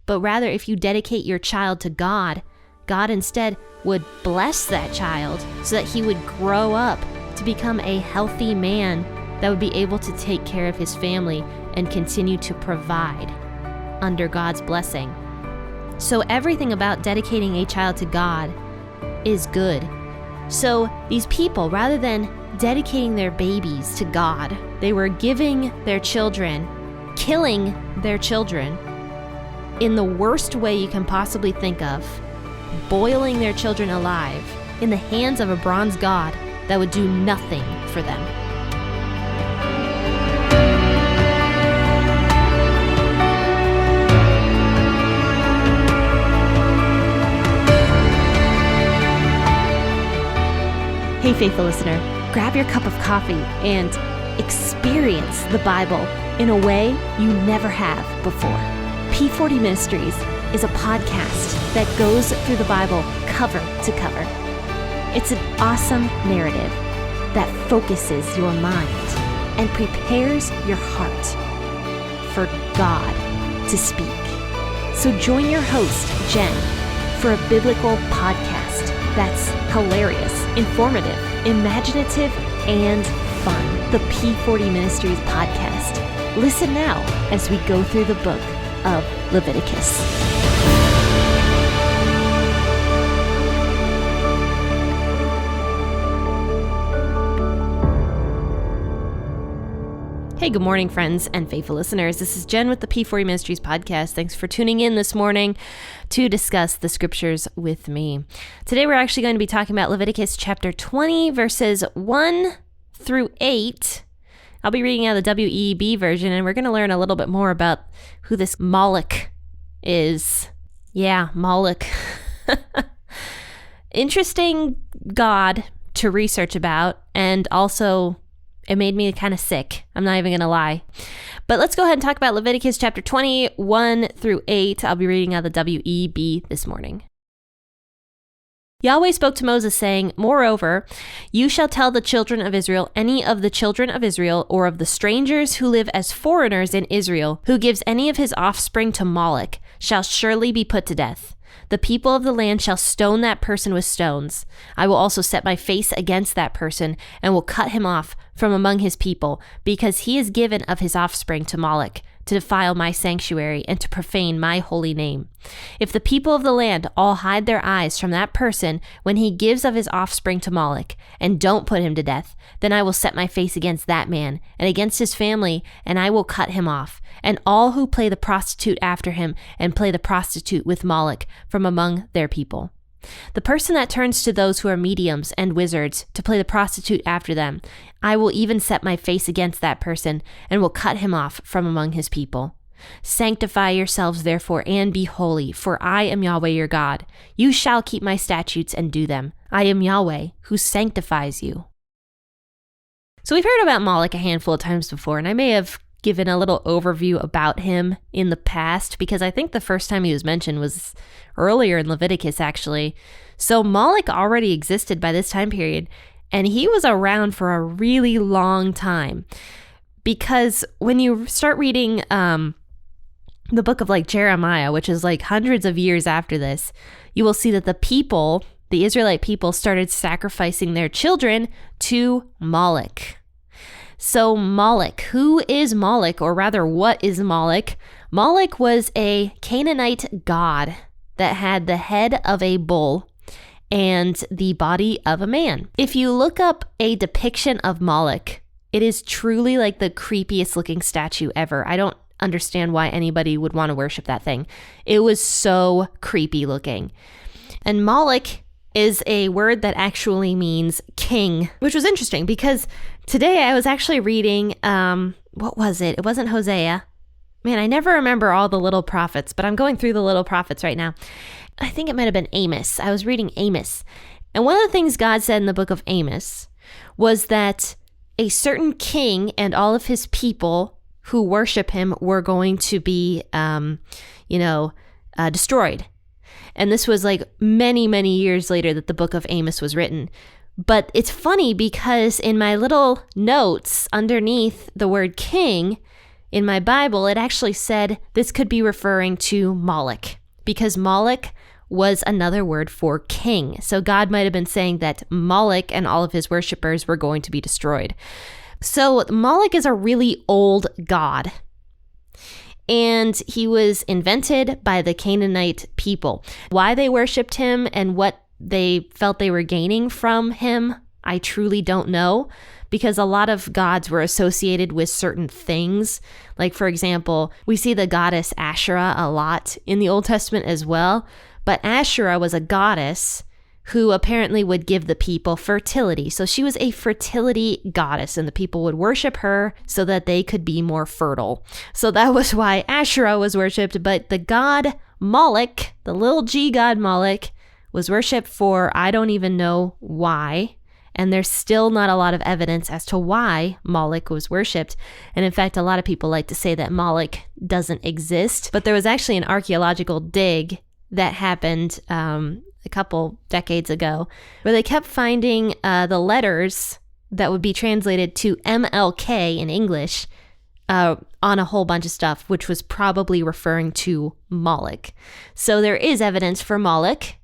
but rather if you dedicate your child to God, God instead would bless that child so that he would grow up to become a healthy man that would be able to take care of his family and continue to provide under God's blessing. So everything about dedicating a child to God is good. So these people, rather than dedicating their babies to God, they were giving their children, killing their children in the worst way you can possibly think of, boiling their children alive in the hands of a bronze god that would do nothing for them. Hey, faithful listener, grab your cup of coffee and experience the Bible in a way you never have before. P40 Ministries is a podcast that goes through the Bible cover to cover. It's an awesome narrative that focuses your mind and prepares your heart for God to speak. So join your host, Jenn, for a biblical podcast that's hilarious, informative, imaginative, and fun. The P40 Ministries podcast. Listen now as we go through the book of Leviticus. Hey, good morning, friends and faithful listeners. This is Jenn with the P40 Ministries podcast. Thanks for tuning in this morning to discuss the scriptures with me. Today, we're actually going to be talking about Leviticus chapter 20, verses 1 through 8. I'll be reading out the WEB version, and we're going to learn a little bit more about who this Molech is. Yeah, Molech. Interesting god to research about, and also it made me kind of sick. I'm not even going to lie. But let's go ahead and talk about Leviticus chapter 20, 1 through 8. I'll be reading out the WEB this morning. Yahweh spoke to Moses, saying, Moreover, you shall tell the children of Israel, any of the children of Israel, or of the strangers who live as foreigners in Israel, who gives any of his offspring to Molech, shall surely be put to death. The people of the land shall stone that person with stones. I will also set my face against that person, and will cut him off from among his people, because he is given of his offspring to Molech, to defile my sanctuary and to profane my holy name. If the people of the land all hide their eyes from that person when he gives of his offspring to Molech, and don't put him to death, then I will set my face against that man and against his family, and I will cut him off, and all who play the prostitute after him and play the prostitute with Molech from among their people. The person that turns to those who are mediums and wizards to play the prostitute after them, I will even set my face against that person and will cut him off from among his people. Sanctify yourselves therefore and be holy, for I am Yahweh your God. You shall keep my statutes and do them. I am Yahweh who sanctifies you. So we've heard about Molech a handful of times before, and I may have given a little overview about him in the past, because I think the first time he was mentioned was earlier in Leviticus, actually. So Molech already existed by this time period, and he was around for a really long time. Because when you start reading the book of like Jeremiah, which is like hundreds of years after this, you will see that the people, the Israelite people, started sacrificing their children to Molech. So Molech, who is Molech, or rather, what is Molech? Molech was a Canaanite god that had the head of a bull and the body of a man. If you look up a depiction of Molech, it is truly like the creepiest looking statue ever. I don't understand why anybody would want to worship that thing. It was so creepy looking. And Molech is a word that actually means king, which was interesting because today I was actually reading, what was it? It wasn't Hosea. Man, I never remember all the little prophets, but I'm going through the little prophets right now. I think it might have been Amos. I was reading Amos. And one of the things God said in the book of Amos was that a certain king and all of his people who worship him were going to be, destroyed. And this was like many, many years later that the book of Amos was written. But it's funny because in my little notes underneath the word king In my Bible, it actually said this could be referring to Molech, because Molech was another word for king. So God might have been saying that Molech and all of his worshipers were going to be destroyed. So Molech is a really old god, and he was invented by the Canaanite people. Why they worshipped him and what they felt they were gaining from him, I truly don't know, because a lot of gods were associated with certain things. Like, for example, we see the goddess Asherah a lot in the Old Testament as well, but Asherah was a goddess who apparently would give the people fertility. So she was a fertility goddess, and the people would worship her so that they could be more fertile. So that was why Asherah was worshipped, but the god Molech, the little g god Molech, was worshipped for I don't even know why. And there's still not a lot of evidence as to why Molech was worshipped. And in fact, a lot of people like to say that Molech doesn't exist. But there was actually an archaeological dig that happened a couple decades ago where they kept finding the letters that would be translated to MLK in English on a whole bunch of stuff, which was probably referring to Molech. So there is evidence for Molech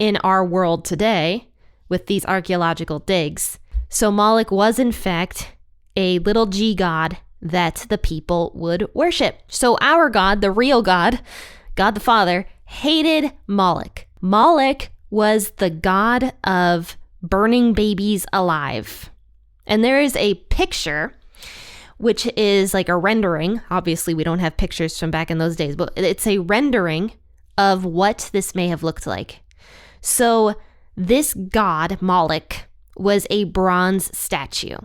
in our world today with these archaeological digs. So Molech was in fact a little g god that the people would worship. So our God, the real God, God the Father, hated Molech. Molech was the god of burning babies alive. And there is a picture, which is like a rendering. Obviously, we don't have pictures from back in those days, but it's a rendering of what this may have looked like. So this god, Molech, was a bronze statue.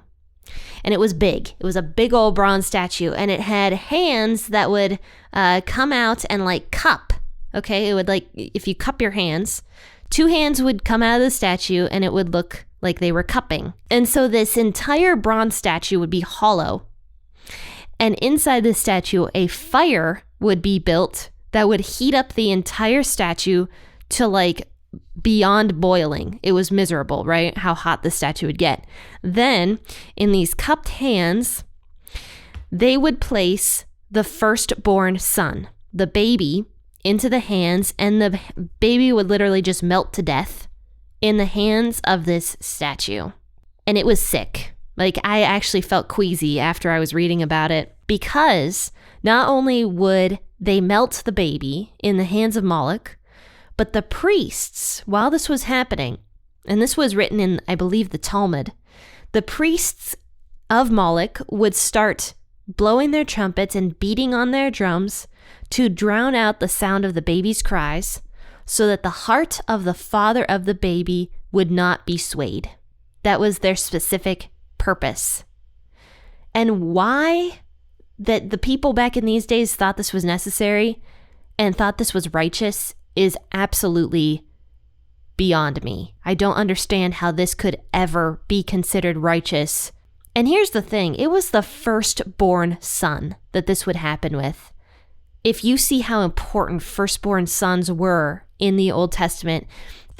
And it was big. It was a big old bronze statue. And it had hands that would come out and like cup. Okay, it would like, if you cup your hands, two hands would come out of the statue and it would look like they were cupping. And so this entire bronze statue would be hollow. And inside the statue, a fire would be built that would heat up the entire statue to like beyond boiling. It was miserable, right? How hot the statue would get. Then, in these cupped hands, they would place the firstborn son, the baby, into the hands, and the baby would literally just melt to death in the hands of this statue. And it was sick. Like, I actually felt queasy after I was reading about it, because not only would they melt the baby in the hands of Molech, but the priests, while this was happening, and this was written in, I believe, the Talmud, the priests of Molech would start blowing their trumpets and beating on their drums to drown out the sound of the baby's cries so that the heart of the father of the baby would not be swayed. That was their specific purpose. And why that the people back in these days thought this was necessary and thought this was righteous is absolutely beyond me. I don't understand how this could ever be considered righteous. And here's the thing, it was the firstborn son that this would happen with. If you see how important firstborn sons were in the Old Testament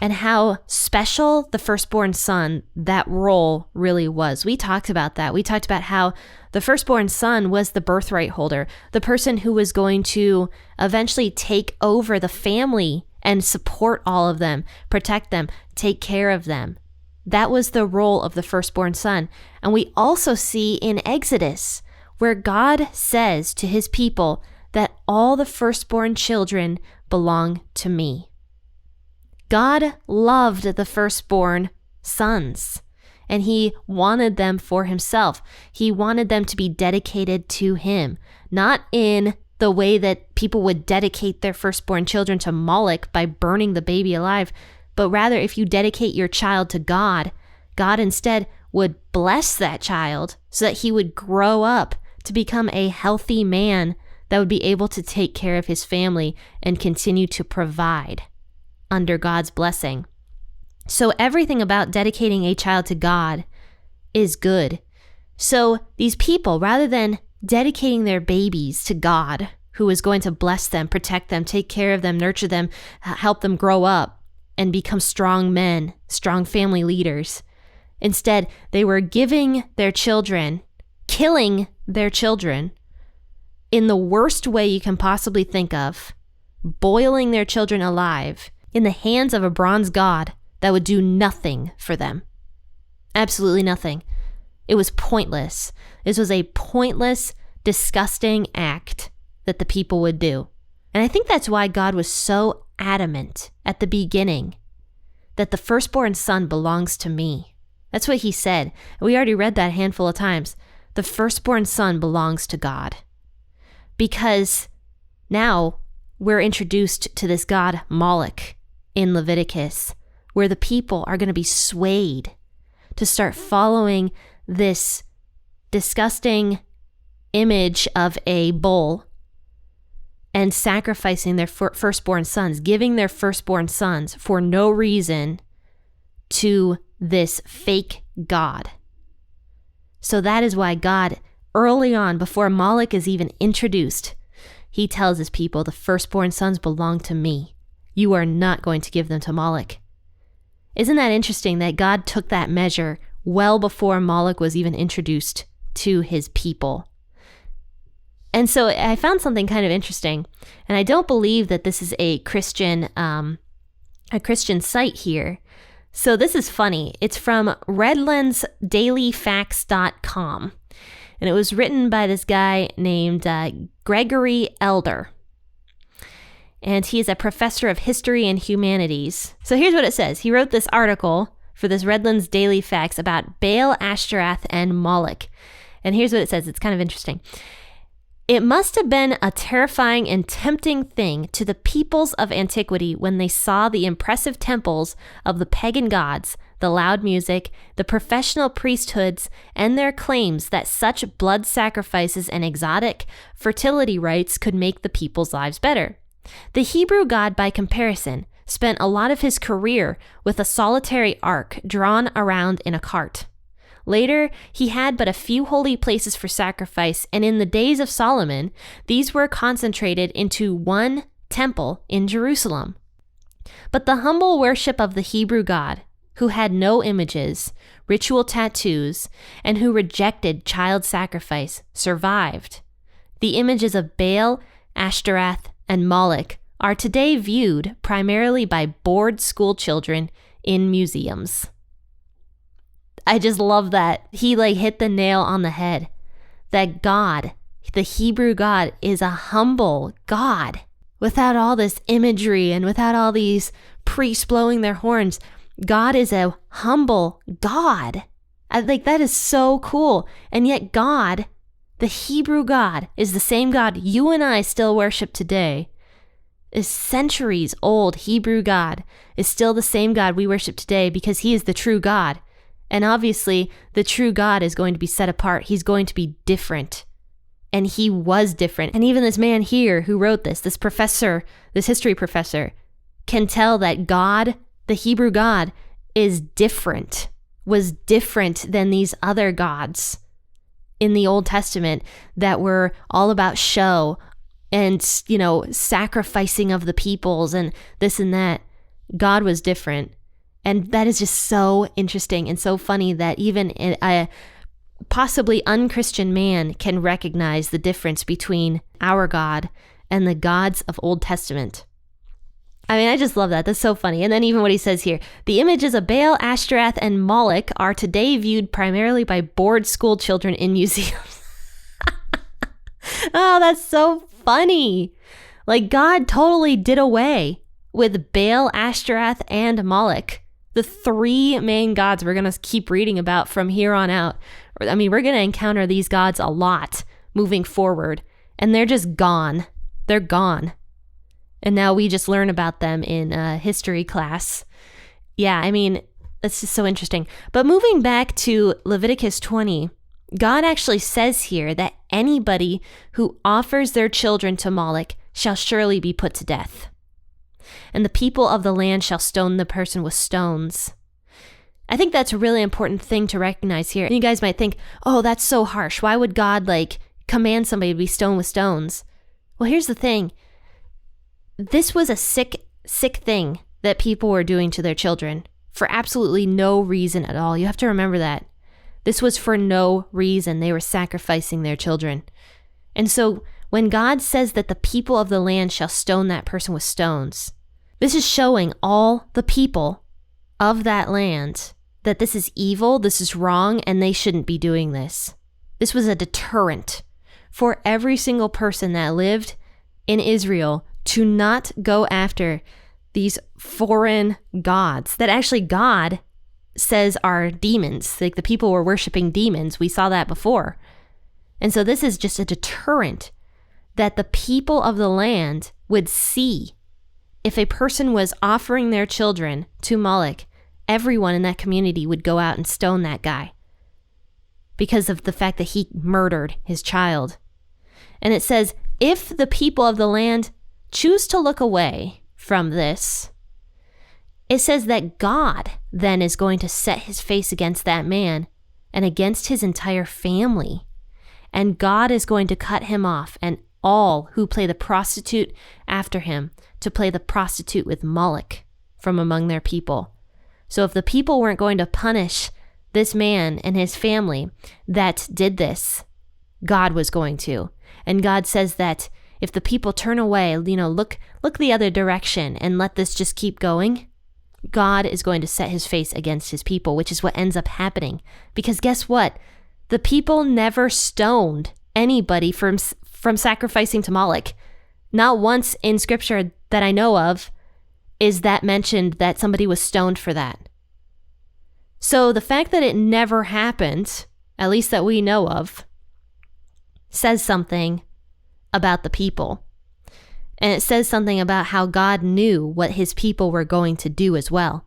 and how special the firstborn son, that role really was. We talked about that. We talked about how the firstborn son was the birthright holder, the person who was going to eventually take over the family and support all of them, protect them, take care of them. That was the role of the firstborn son. And we also see in Exodus where God says to his people that all the firstborn children belong to me. God loved the firstborn sons, and he wanted them for himself. He wanted them to be dedicated to him, not in the way that people would dedicate their firstborn children to Molech by burning the baby alive, but rather if you dedicate your child to God, God instead would bless that child so that he would grow up to become a healthy man that would be able to take care of his family and continue to provide under God's blessing. So everything about dedicating a child to God is good. So these people, rather than dedicating their babies to God, who is going to bless them, protect them, take care of them, nurture them, help them grow up and become strong men, strong family leaders, instead, they were giving their children, killing their children in the worst way you can possibly think of, boiling their children alive in the hands of a bronze god that would do nothing for them. Absolutely nothing. It was pointless. This was a pointless, disgusting act that the people would do. And I think that's why God was so adamant at the beginning that the firstborn son belongs to me. That's what he said. We already read that a handful of times. The firstborn son belongs to God. Because now we're introduced to this god Molech in Leviticus, where the people are going to be swayed to start following this disgusting image of a bull and sacrificing their firstborn sons, giving their firstborn sons for no reason to this fake god. So that is why God, early on, before Molech is even introduced, he tells his people, the firstborn sons belong to me. You are not going to give them to Molech. Isn't that interesting that God took that measure well before Molech was even introduced to his people? And so I found something kind of interesting, and I don't believe that this is a Christian site here. So this is funny. It's from redlandsdailyfacts.com, and it was written by this guy named Gregory Elder, and he is a professor of history and humanities. So here's what it says. He wrote this article for this Redlands Daily Facts about Baal, Ashtaroth, and Molech, and here's what it says. It's kind of interesting. It must have been a terrifying and tempting thing to the peoples of antiquity when they saw the impressive temples of the pagan gods, the loud music, the professional priesthoods, and their claims that such blood sacrifices and exotic fertility rites could make the people's lives better. The Hebrew god, by comparison, spent a lot of his career with a solitary ark drawn around in a cart. Later, he had but a few holy places for sacrifice, and in the days of Solomon, these were concentrated into one temple in Jerusalem. But the humble worship of the Hebrew God, who had no images, ritual tattoos, and who rejected child sacrifice, survived. The images of Baal, Ashtaroth, and Molech are today viewed primarily by bored school children in museums. I just love that. He hit the nail on the head. That God, the Hebrew God, is a humble God. Without all this imagery and without all these priests blowing their horns, God is a humble God. I think that is so cool. And yet God, the Hebrew God, is the same God you and I still worship today. Is centuries old Hebrew God is still the same God we worship today because he is the true God. And obviously, the true God is going to be set apart. He's going to be different. And he was different. And even this man here who wrote this professor, this history professor, can tell that God, the Hebrew God, is different, was different than these other gods in the Old Testament that were all about show and, sacrificing of the peoples and this and that. God was different. And that is just so interesting and so funny that even a possibly unchristian man can recognize the difference between our God and the gods of Old Testament. I mean, I just love that. That's so funny. And then even what he says here, the images of Baal, Ashtaroth, and Molech are today viewed primarily by bored school children in museums. Oh, that's so funny. God totally did away with Baal, Ashtaroth, and Molech. The three main gods we're going to keep reading about from here on out. I mean, we're going to encounter these gods a lot moving forward, and they're just gone. They're gone. And now we just learn about them in history class. Yeah, I mean, that's just so interesting. But moving back to Leviticus 20, God actually says here that anybody who offers their children to Molech shall surely be put to death. And the people of the land shall stone the person with stones. I think that's a really important thing to recognize here. And you guys might think, oh, that's so harsh. Why would God command somebody to be stoned with stones? Well, here's the thing. This was a sick thing that people were doing to their children for absolutely no reason at all. You have to remember that. This was for no reason. They were sacrificing their children. And so When God says that the people of the land shall stone that person with stones, this is showing all the people of that land that this is evil, this is wrong, and they shouldn't be doing this. This was a deterrent for every single person that lived in Israel to not go after these foreign gods that actually God says are demons. Like the people were worshiping demons. We saw that before. And so this is just a deterrent that the people of the land would see. If a person was offering their children to Molech, everyone in that community would go out and stone that guy because of the fact that he murdered his child. And it says, if the people of the land choose to look away from this, it says that God then is going to set his face against that man and against his entire family. And God is going to cut him off and all who play the prostitute after him to play the prostitute with Molech from among their people. So if the people weren't going to punish this man and his family that did this, God was going to. And God says that if the people turn away, look the other direction and let this just keep going, God is going to set his face against his people, which is what ends up happening. Because guess what? The people never stoned anybody from sacrificing to Molech. Not once in scripture that I know of is that mentioned that somebody was stoned for that. So the fact that it never happened, at least that we know of, says something about the people. And it says something about how God knew what his people were going to do as well.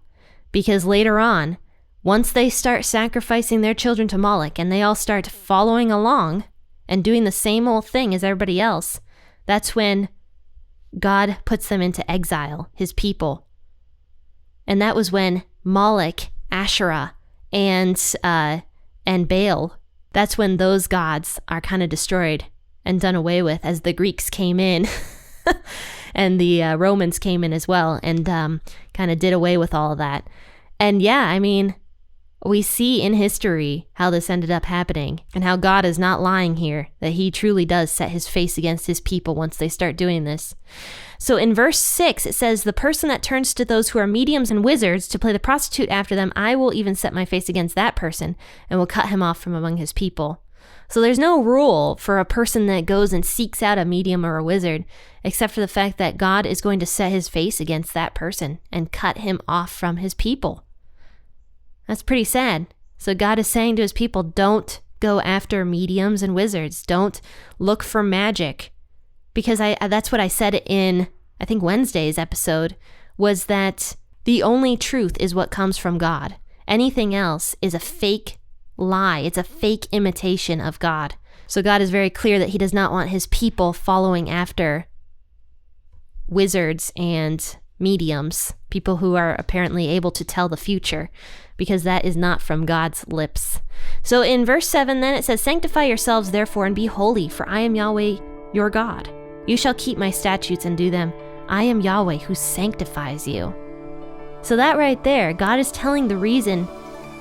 Because later on, once they start sacrificing their children to Molech and they all start following along and doing the same old thing as everybody else, that's when God puts them into exile, his people. And that was when Molech, Asherah, and Baal, that's when those gods are kind of destroyed and done away with as the Greeks came in and the Romans came in as well and kind of did away with all of that. And yeah, I mean, we see in history how this ended up happening and how God is not lying here, that he truly does set his face against his people once they start doing this. So in verse 6, it says, the person that turns to those who are mediums and wizards to play the prostitute after them, I will even set my face against that person and will cut him off from among his people. So there's no rule for a person that goes and seeks out a medium or a wizard, except for the fact that God is going to set his face against that person and cut him off from his people. That's pretty sad. So God is saying to his people, don't go after mediums and wizards. Don't look for magic. Because that's what I said in, I think, Wednesday's episode, was that the only truth is what comes from God. Anything else is a fake lie. It's a fake imitation of God. So God is very clear that he does not want his people following after wizards and mediums, people who are apparently able to tell the future, because that is not from God's lips. So in verse 7, then it says, sanctify yourselves therefore and be holy, for I am Yahweh your God. You shall keep my statutes and do them. I am Yahweh who sanctifies you. So that right there, God is telling the reason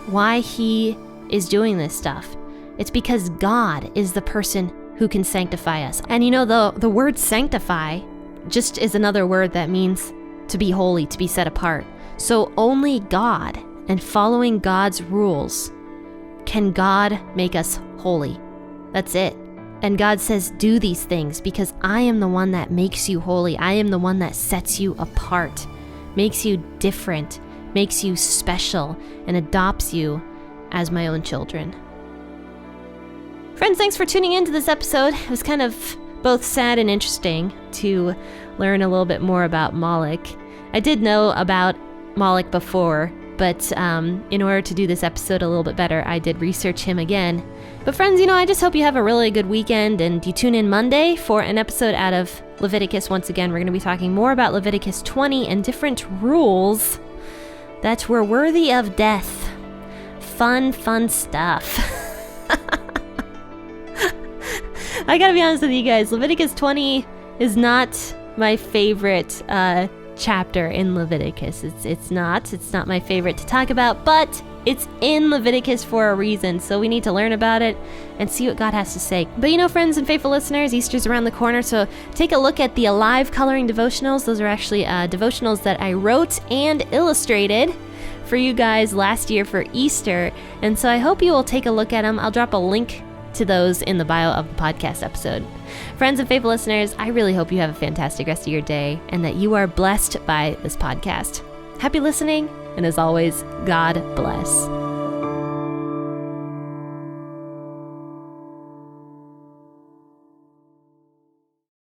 why he is doing this stuff. It's because God is the person who can sanctify us. And the word sanctify just is another word that means to be holy, to be set apart. So only God and following God's rules can God make us holy. That's it. And God says, do these things because I am the one that makes you holy. I am the one that sets you apart, makes you different, makes you special, and adopts you as my own children. Friends, thanks for tuning into this episode. It was kind of both sad and interesting to learn a little bit more about Molech. I did know about Molech before, but in order to do this episode a little bit better, I did research him again. But friends, I just hope you have a really good weekend, and you tune in Monday for an episode out of Leviticus. Once again, we're going to be talking more about Leviticus 20 and different rules that were worthy of death. Fun stuff. I gotta be honest with you guys, Leviticus 20 is not my favorite chapter in Leviticus. It's not my favorite to talk about, but It's in Leviticus for a reason, so we need to learn about it and see what God has to say. But friends and faithful listeners, Easter's around the corner, so take a look at the Alive Coloring Devotionals. Those are actually devotionals that I wrote and illustrated for you guys last year for Easter, and so I hope you will take a look at them. I'll drop a link to those in the bio of the podcast episode. Friends and faithful listeners, I really hope you have a fantastic rest of your day and that you are blessed by this podcast. Happy listening, and as always, God bless.